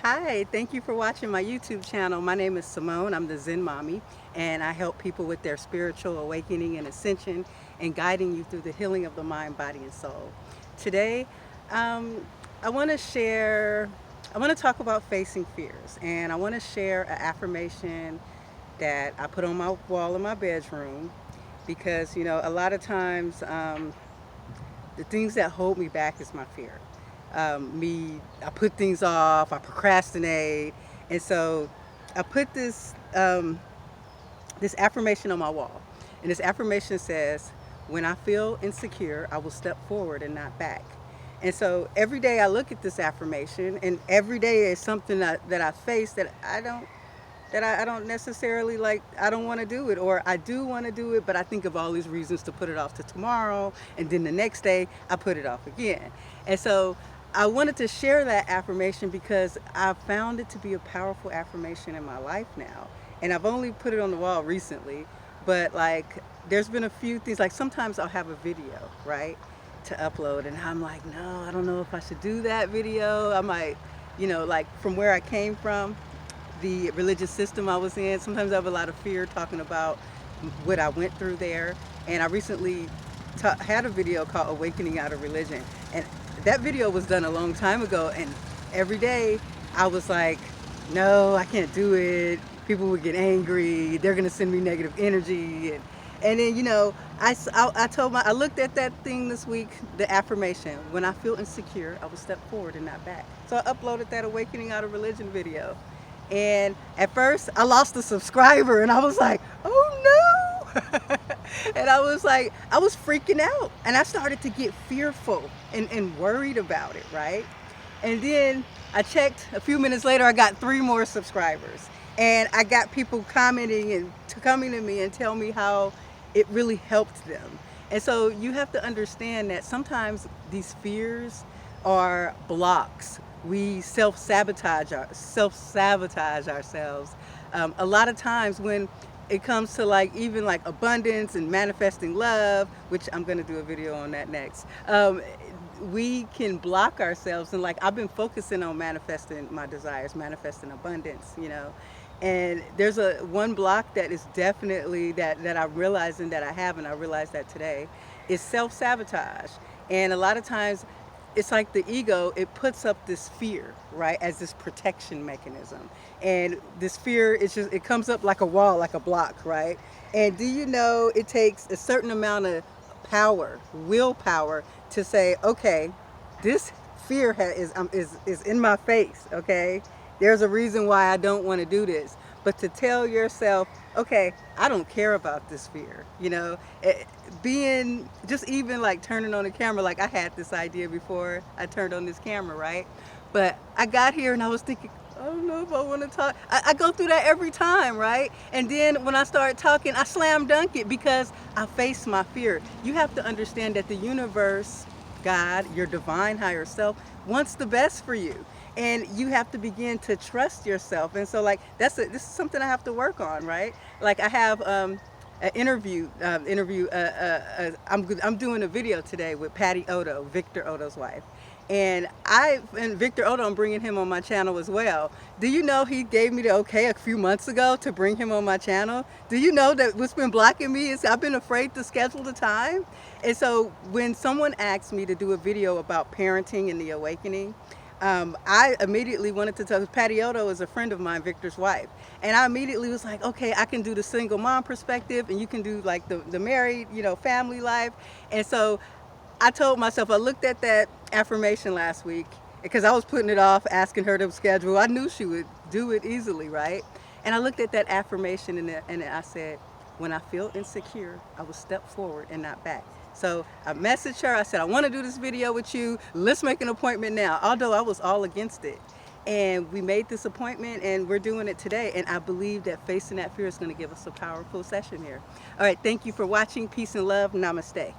Hi, thank you for watching my YouTube channel. My name is Simone. I'm the Zen Mommy, and I help people with their spiritual awakening and ascension and guiding you through the healing of the mind, body, and soul. Today, um, I want to share, I want to talk about facing fears, and I want to share an affirmation that I put on my wall in my bedroom because, a lot of times the things that hold me back is my fear. I put things off, I procrastinate, and so I put this affirmation on my wall, and this affirmation says, "When I feel insecure, I will step forward and not back." And so every day I look at this affirmation, and every day is something that I face that I don't necessarily like. I don't want to do it, or I do want to do it, but I think of all these reasons to put it off to tomorrow, and then the next day I put it off again. And so I wanted to share that affirmation because I found it to be a powerful affirmation in my life now. And I've only put it on the wall recently, but like there's been a few things, like sometimes I'll have a video, right, to upload, and I'm like, no, I don't know if I should do that video. I might, like from where I came from, the religious system I was in, sometimes I have a lot of fear talking about what I went through there. And I recently had a video called Awakening Out of Religion. And that video was done a long time ago. And every day I was like, no, I can't do it. People would get angry. They're going to send me negative energy. And then, I looked at that thing this week, the affirmation, when I feel insecure, I will step forward and not back. So I uploaded that Awakening Out of Religion video. And at first I lost a subscriber and I was like, oh no. And I was like, I was freaking out and I started to get fearful and worried about it, right? And then I checked a few minutes later, I got 3 more subscribers. And I got people commenting and coming to me and tell me how it really helped them. And so you have to understand that sometimes these fears are blocks. We self-sabotage ourselves. A lot of times when it comes to even abundance and manifesting love, which I'm going to do a video on that next, we can block ourselves. And I've been focusing on manifesting my desires, manifesting abundance, and there's one block that is definitely that I'm realizing that I have, and I realized that today, is self-sabotage. And a lot of times it's like the ego, it puts up this fear, right, as this protection mechanism. And this fear, it comes up like a wall, like a block, right? And do you know it takes a certain amount of power, willpower, to say, okay, this fear is in my face, okay? There's a reason why I don't want to do this. But to tell yourself, okay, I don't care about this fear, being just even turning on the camera, I had this idea before I turned on this camera, right? But I got here and I was thinking, I don't know if I want to talk. I go through that every time, right? And then when I start talking, I slam dunk it because I face my fear. You have to understand that the universe, God, your divine higher self, wants the best for you. And you have to begin to trust yourself. And so this is something I have to work on, right? I have an interview. I'm doing a video today with Patty Odo, Victor Odo's wife. And Victor Odo, I'm bringing him on my channel as well. Do you know he gave me the okay a few months ago to bring him on my channel? Do you know that what's been blocking me is I've been afraid to schedule the time? And so when someone asks me to do a video about parenting and the awakening, I immediately wanted to tell, Patty Odo is a friend of mine, Victor's wife. And I immediately was like, okay, I can do the single mom perspective and you can do the married, family life. And so I told myself, I looked at that affirmation last week because I was putting it off, asking her to schedule. I knew she would do it easily, right? And I looked at that affirmation and I said, when I feel insecure, I will step forward and not back. So I messaged her, I said, I want to do this video with you. Let's make an appointment now. Although I was all against it. And we made this appointment and we're doing it today. And I believe that facing that fear is going to give us a powerful session here. All right, thank you for watching. Peace and love. Namaste.